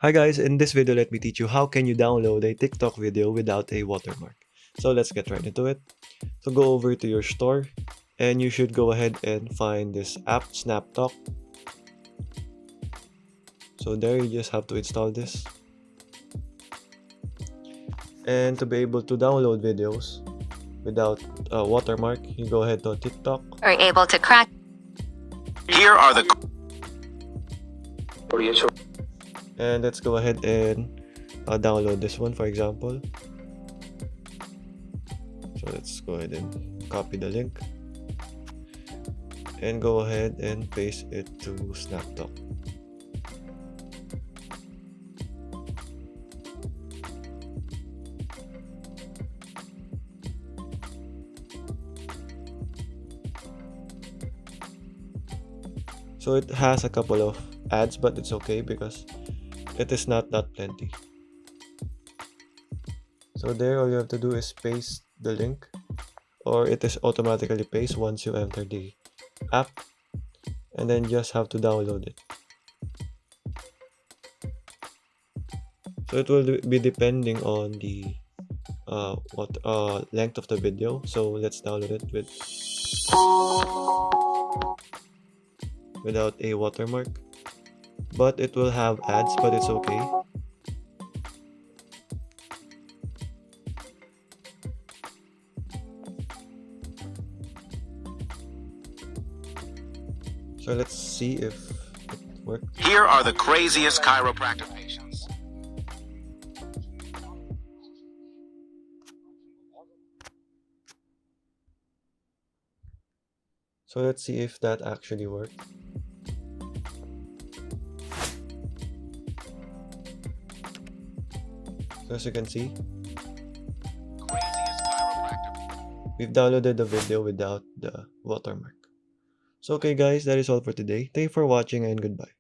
Hi guys, in this video let me teach you how can you download a TikTok video without a watermark. So let's get right into it. So go over to your store and you should go ahead and find this app SnapTalk. So there you just have to install this. And to be able to download videos without a watermark, you go ahead to TikTok. Are able to crack. Here are the And let's go ahead and download this one, for example. So let's go ahead and copy the link and go ahead and paste it to SnapTalk. So it has a couple of ads, but it's okay because it is not that plenty. So there, all you have to do is paste the link, or it is automatically paste once you enter the app, and then just have to download it. So it will be depending on the length of the video. So let's download it without a watermark, but it will have ads, but it's okay. So let's see if it works. Here are the craziest chiropractor patients. So let's see if that actually worked. So as you can see, Craziest chiropractor. we've downloaded the video without the watermark. So okay guys, that is all for today. Thank you for watching and goodbye.